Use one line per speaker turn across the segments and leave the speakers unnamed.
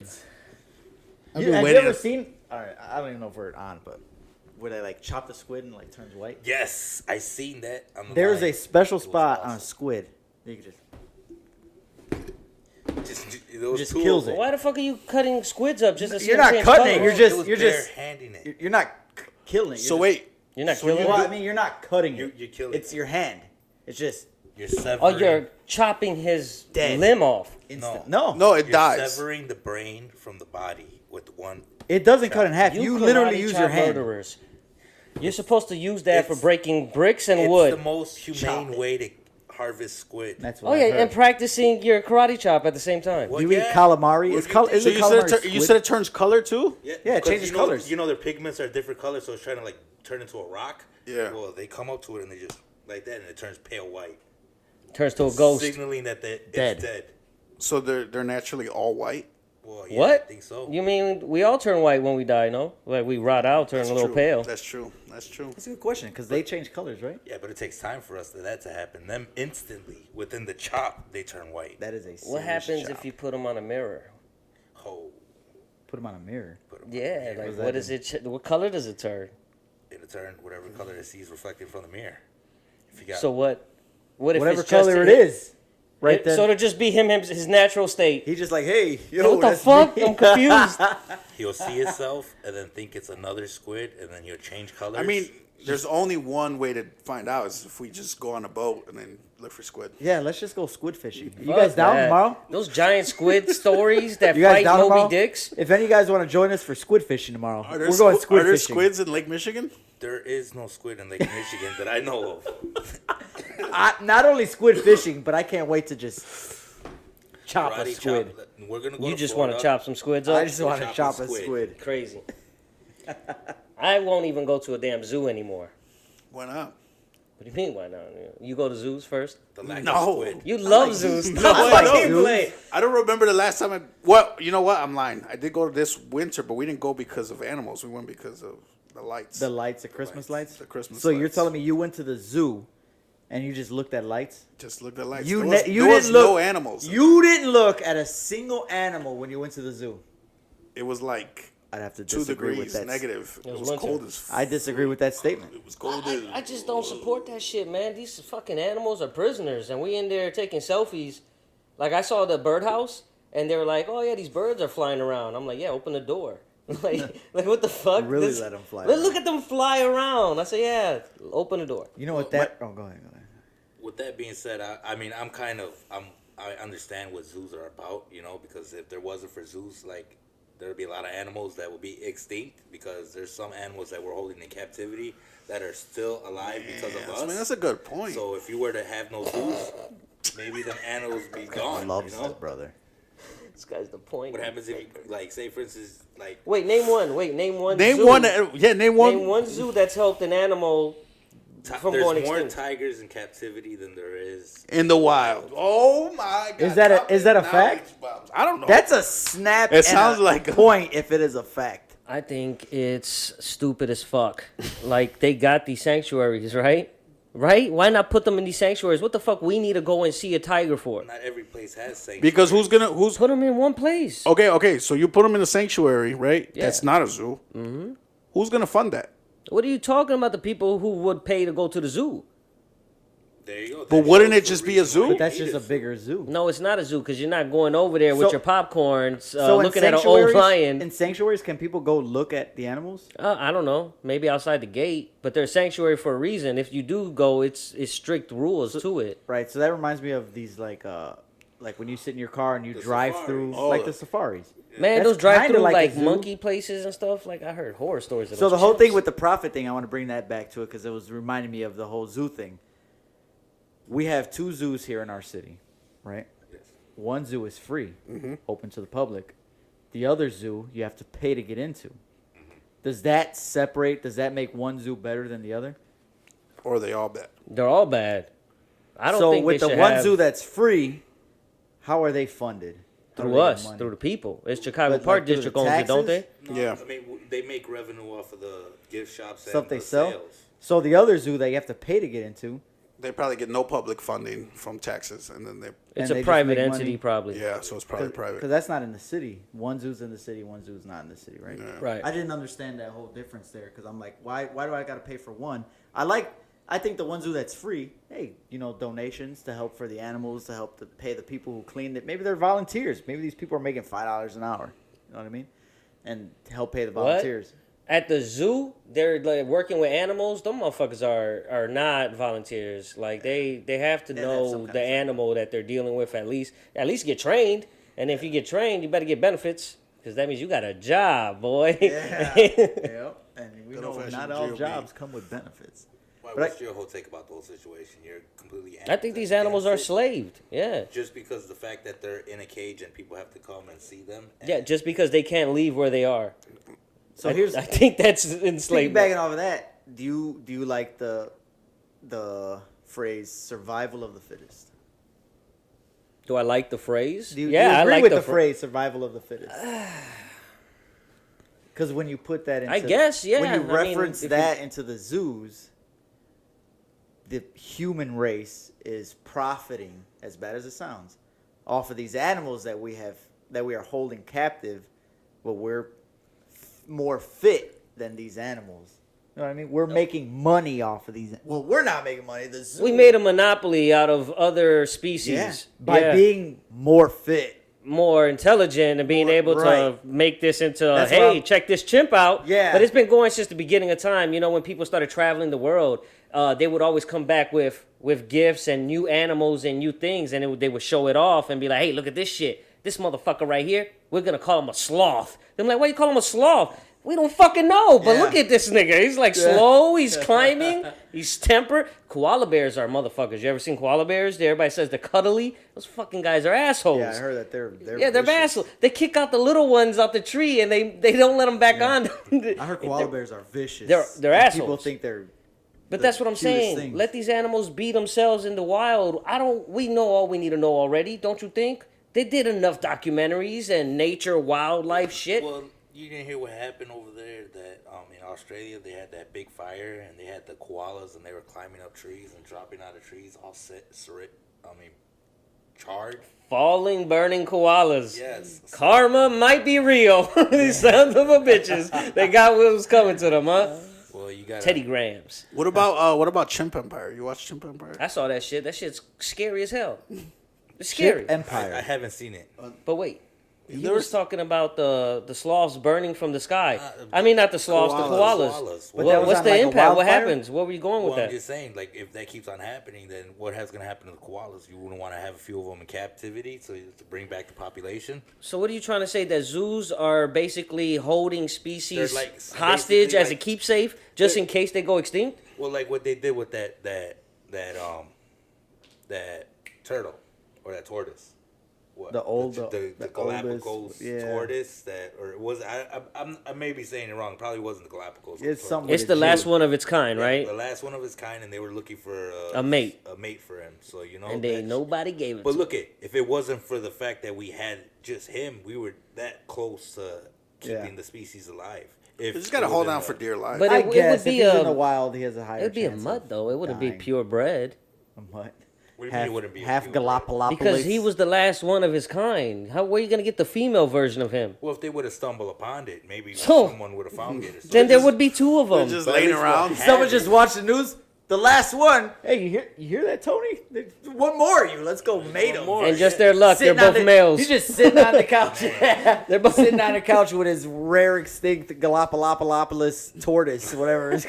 I've
Have
been
you
waiting.
ever seen? All right, I don't even know if we're on, but where they like chop the squid and like turns white.
Yes, I seen that.
There's a special
It was
spot on a
awesome.
squid. You can
Those
just
two
kills
of
it.
them.
Why the fuck are you cutting squids up just to see
You're
them
not
change
cutting it,
color?
you're just-
It was
you're
bare
just-
handing it.
You're not killing it.
So
You're
wait,
You're not
So
killing
Well,
it?
I mean, you're not cutting it.
You're killing
It's
it.
your hand. It's just
You're severing.
Oh, you're chopping his
Dead.
limb off.
instant.
No.
No,
no, it
You're
dies.
severing the brain from the body with one.
it doesn't cut in half. You literally
karate
use
chop
your hand.
Murderers. You're supposed to use that for
It's-
breaking bricks and
It's
wood.
the most
Chop
humane
it.
way to harvest squid.
That's
Oh
what
yeah,
I heard.
and practicing your karate chop at the same time.
Well,
Do you eat
yeah.
calamari?
What
Is
do you
col-
think?
is
So
it
you
calamari
said you
squid?
said it turns color too?
Yeah, it
because
changes colors.
You know their pigments are different colors, so it's trying to like turn into a rock.
Yeah.
Well, they come up to it and they just like that, and it turns pale white,
Turns to a ghost.
signaling that it's
Dead.
dead.
So they're naturally all white.
Well, yeah,
What?
I think so.
You mean we all turn white when we die? No, like we rot out, turn
That's
a little
true.
pale.
That's true. That's true.
That's a good question because they change colors, right?
Yeah, but it takes time for that to happen. Them instantly within the chop, they turn white.
That is a
What
serious
happens
chop.
if you put them on a mirror?
Oh,
put them on a mirror?
put 'em
Yeah,
on the mirror.
like
that
what is it? What color does it turn?
It'll turn whatever color it sees reflected from the mirror. If you got
So what? What if
Whatever
it's just
color it is, right
So
then.
it'll just be his natural state.
He's just like, hey, yo,
What the
that's
fuck?
me.
I'm confused.
he'll see itself and then think it's another squid, and then he'll change colors.
I mean, there's only one way to find out is if we just go on a boat and then look for squid.
Yeah, let's just go squid fishing. You
Fuck
guys down
that.
tomorrow?
Those giant squid stories that
You guys
fight
down
Moby
tomorrow?
Dicks.
If any of you guys want to join us for squid fishing tomorrow,
Are there,
we're going squid
are there
fishing.
squids in Lake Michigan?
there is no squid in Lake Michigan that I know of.
Not only squid fishing, but I can't wait to just chop a
Karate
squid.
chop. We're gonna go.
You
to
just want
Florida.
to chop some squids up?
I just want to
chop a
chop a
squid.
squid.
Crazy. I won't even go to a damn zoo anymore.
Why not?
What do you mean? Why not? You go to zoos first.
The lack
No.
of squid.
You love zoos.
No, I don't.
Play.
I don't remember the last time I. Well, you know what? I'm lying. I did go to this winter, but we didn't go because of animals. We went because of the lights.
The lights, the Christmas lights.
The Christmas
So you're
lights.
telling me you went to the zoo, and you just looked at lights?
Just look at lights.
You
there was,
you
there was
didn't look.
no animals.
You didn't look at a single animal when you went to the zoo.
It was like
I'd have to
2
disagree with
degrees
that.
negative. It
was
was
winter.
cold as.
I disagree with that statement.
It was cold as.
I just don't support that shit, man. These fucking animals are prisoners, and we in there taking selfies. Like I saw the birdhouse, and they were like, "Oh yeah, these birds are flying around." I'm like, "Yeah, open the door." like what the fuck?
Really let 'em fly
Look
around.
at them fly around. I say, "Yeah, open the door."
You know what that? Oh, go ahead. Go ahead.
With that being said, I mean, I understand what zoos are about, you know, because if there wasn't for zoos, like, there would be a lot of animals that would be extinct because there's some animals that we're holding in captivity that are still alive because of us.
I mean, that's a good point.
So if you were to have no zoos, maybe the animals would be gone.
Loves
you know?
his brother.
This guy's the point.
What happens if, you, like, say for instance, like,
Wait, name one. Name one.
Name
zoo.
one. Yeah, name one.
Name one zoo that's helped an animal. From
there's
going
more
extinct.
tigers in captivity than there is.
In the wild. Oh my God.
Is that a
Knowledge
fact?
bombs. I don't know.
That's a snap.
It
and
sounds
a
like a-
point if it is a fact.
I think it's stupid as fuck. Like they got these sanctuaries, right? Right? Why not put them in these sanctuaries? What the fuck we need to go and see a tiger for?
Not every place has sanctuaries.
because who's
Put them in one place.
okay. So you put them in a sanctuary, right?
Yeah.
That's not a zoo. Mm-hmm. Who's gonna fund that?
What are you talking about? The people who would pay to go to the zoo?
There you go.
But
That
wouldn't
shows
it
the
just be a
reason why
zoo?
you
That's
need
just a
zoo.
bigger zoo.
No, it's not a zoo because you're not going over there with
So-
your popcorn,
So in
looking at an old
sanctuaries-
lion.
In sanctuaries, can people go look at the animals?
I don't know, maybe outside the gate, but they're a sanctuary for a reason. If you do go, it's strict rules to it.
Right. So that reminds me of these like when you sit in your car and you
The
drive
safaris.
through
Oh.
like the safaris.
Man,
That's
those drive through
kinda like a
like
zoo.
monkey places and stuff. Like I heard horror stories. Of
So
those
the whole
chimps.
thing with the profit thing, I want to bring that back to it because it was reminding me of the whole zoo thing. We have 2 zoos here in our city, right?
Yes.
One zoo is free, open to the public. The other zoo you have to pay to get into. Does that separate? Does that make one zoo better than the other?
Or are they all bad?
They're all bad. I don't
so
think
with
they
the
should
one
have
zoo that's free, how are they funded? How do
through
they get
us,
money?
through the people. It's Chicago
But,
Park
like, through
District
the
owns it, don't they?
taxes?
No,
Yeah.
I mean, they make revenue off of the gift shops and
Stuff they
the
sell.
sales.
So the other zoo that you have to pay to get into,
They probably get no public funding from taxes, and then they
It's
And they
a
just
private
make
entity,
money.
probably.
yeah. So it's probably private.
Because that's not in the city. One zoo's in the city, one zoo's not in the city, right?
Yeah.
Right.
I didn't understand that whole difference there because I'm like, why do I got to pay for one? I think the one zoo that's free, hey, donations to help for the animals, to help to pay the people who cleaned it. Maybe they're volunteers. Maybe these people are making $5 an hour. You know what I mean? And to help pay the
What?
volunteers.
At the zoo, they're like working with animals. Them motherfuckers are not volunteers. Like they have to
They have some
know
kind of
the
training.
animal that they're dealing with at least get trained. And if you get trained, you better get benefits because that means you got a job, boy.
Yeah. Yep. And we
Good
know
old-fashioned
not all
GOP.
jobs come with benefits.
Why,
But
what's your whole take about the whole situation? You're completely.
I think these animals are
against it?
slaved. Yeah.
Just because the fact that they're in a cage and people have to come and see them. And
Yeah, just because they can't leave where they are.
So here's
I think that's enslavement.
piggybacking off of that. Do you like the phrase "survival of the fittest"?
Do I like the phrase?
Do you
I
agree
like
with the
phr-
phrase "survival of the fittest"? Because when you put that into,
I guess, yeah.
when you
I mean,
reference
if
that into the zoos, the human race is profiting, as bad as it sounds, off of these animals that we are holding captive, but we're more fit than these animals. You know what I mean? We're making money off of these. Well, we're not making money. The zoo.
We made a monopoly out of other species
yeah, by
Yeah.
being more fit.
more intelligent and being
More-
able to
right.
make this into
That's
hey,
what I'm-
check this chimp out.
Yeah.
But it's been going since the beginning of time. When people started traveling the world, they would always come back with gifts and new animals and new things, and they would show it off and be like, hey, look at this shit. This motherfucker right here, we're gonna call him a sloth. I'm like, why you call him a sloth? We don't fucking know, but
Yeah.
look at this nigga. He's like slow, he's climbing, he's tempered. Koala bears are motherfuckers. You ever seen koala bears? Everybody says they're cuddly. Those fucking guys are assholes.
Yeah, I heard that they're
They're
vicious.
assholes. They kick out the little ones out the tree and they don't let them back on.
I heard koala bears are vicious.
they're
And People
assholes.
think they're.
But
the
that's what I'm
cutest
saying.
things.
Let these animals be themselves in the wild. We know all we need to know already, don't you think? They did enough documentaries and nature, wildlife shit.
Well, you didn't hear what happened over there. That in Australia they had that big fire and they had the koalas and they were climbing up trees and dropping out of trees, all charred.
Falling, burning koalas.
Yes.
Karma might be real. These sons of a bitches. They got what was coming to them, huh?
Well, you got
Teddy Grahams.
What about Chimp Empire? You watch Chimp Empire?
I saw that shit. That shit's scary as hell. It's scary.
Chip Empire.
I haven't seen it.
But wait, he
There
was
was-
talking about the sloths burning from the sky.
Uh,
I mean, not the sloths, the
koalas.
koalas.
But
What-
that was
what's
on
the
like a
impact? What
wildfire?
happens? What were you going with
Well, I'm
that?
just saying, like, if that keeps on happening, then what has going to happen to the koalas? You wouldn't want to have a few of them in captivity to bring back the population?
So what are you trying to say? That zoos are basically holding species
They're like-
hostage
basically
as a
like-
keepsake just in case they go extinct?
Well, like what they did with that turtle or that tortoise. What?
The old-
the
the
Galapagos
oldest, yeah.
tortoise I may be saying it wrong. It probably wasn't the Galapagos.
It's
tortoise.
something
It's
with
the
a
last
G.
one of its kind,
Yeah,
right?
The last one of his kind, and they were looking for
A mate.
A mate for him. So
And they
that-
nobody gave it
But
to
look if it wasn't for the fact that we had just him, we were that close to keeping
Yeah.
the species alive. If
You just gotta
it
hold
wasn't
on for dear life.
But
I
it would
guess
be
if he's
a-
in the wild, he has a higher.
It'd be a
chance
mud
of
though. It wouldn't be
dying.
purebred.
A mud.
What do you mean
half,
it wouldn't be a
half
purebred?
Galapagos.
Because he was the last one of his kind. How were you gonna get the female version of him?
Well, if they would have stumbled upon it, maybe
So-
someone would have found it. Or something.
Then there would be two of
They're
them.
just
But at
laying
least
around.
what
Someone
happened-
just watched the news. The last one. Hey, you hear that, Tony? One more of you. Let's go mate him.
more.
And just their luck, they're
Sitting on
both
the-
males.
He's just sitting on the couch.
They're both
sitting on the couch with his rare extinct Galapagos tortoise, whatever. It's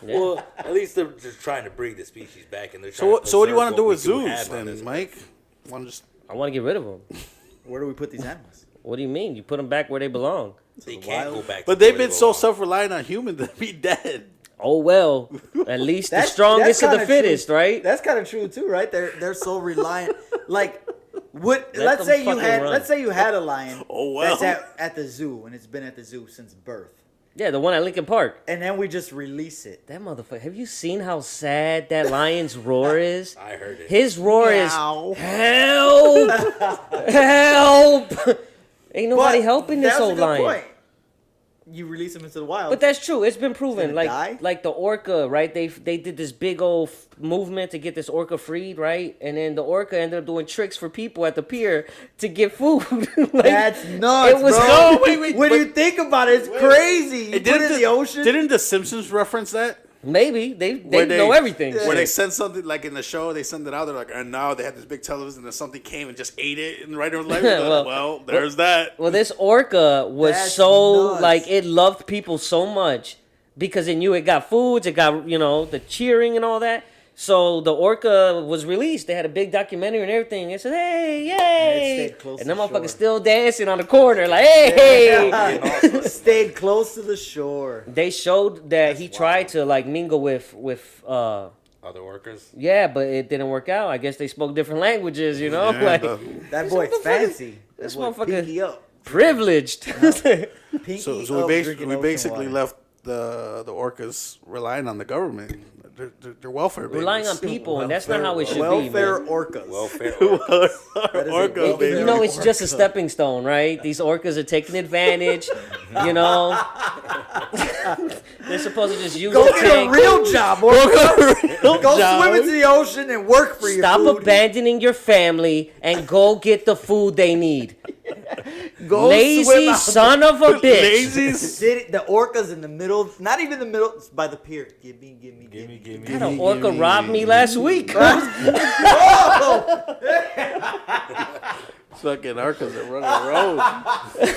Well, at least they're just trying to bring the species back, and they're
So
trying
what?
to
So what do you
preserve
want to do
we
with zoos
have on
then,
this-
Mike? Want to just
I want to get rid of them.
Where do we put these animals?
What do you mean? You put them back where they belong.
They can't go back.
But
to
they've
where they
been so
belong.
self-reliant on humans that be dead.
Oh well, at least the strongest of the
kinda
fittest,
true.
right?
That's kind of true too, right? They're so reliant. Like,
Let
let's
them
say you
fucking
had
run.
let's say you had a lion.
Oh, well.
That's at the zoo and it's been at the zoo since birth,
Yeah, the one at Lincoln Park.
and then we just release it.
That motherfucker. Have you seen how sad that lion's roar is?
I heard it.
His roar
Meow.
is help, help. Ain't nobody helping this
that's a
old
good
lion.
point. you release them into the wild.
But that's true. It's been proven.
Gonna die?
Like the orca, right? They did this big old movement to get this orca freed, right? And then the orca ended up doing tricks for people at the pier to get food. Like,
that's nuts,
it was-
bro.
No, wait,
When you think about it, it's crazy. You put it in the ocean.
Didn't the Simpsons reference that?
Maybe they
Where
know everything.
Where they send something like in the show, they send it out. They're like, and now they had this big television, and something came and just ate it, and right over well, there's that.
Well, this orca was
That's
so
nuts.
like it loved people so much because it knew it got foods, it got the cheering and all that. So the orca was released. They had a big documentary and everything. It said, "Hey, yay!"
stayed close
And
to
them
the shore.
motherfuckers still dancing on the corner, like, "Hey!"
Stayed close to the shore.
They showed that he tried to like mingle with
Other workers.
yeah, but it didn't work out. I guess they spoke different languages,
Yeah,
like
That boy's
motherfucker-
fancy.
this
That boy
motherfucker-
pinky up.
privileged.
Pinky
So
up,
we
drinking ocean
basically
water.
left the orcas relying on the government. They're welfare babies.
Relying on people, and that's not how it should
welfare
be, man.
orcas.
Welfare.
That is a
Orca
welfare
baby.
You know, it's just a
orca.
stepping stone, right? These orcas are taking advantage. You know, they're supposed to just use
Go
the
get a
tank.
real job, orca. Go swim into the ocean and work for your
Stop
food.
abandoning your family and go get the food they need.
Go swim
Lazy
out
son of a bitch.
Lazy.
the orca's in the middle, not even the middle, it's by the pier. Give me.
Had an orca robbed me last week.
Fucking orcas are running the road.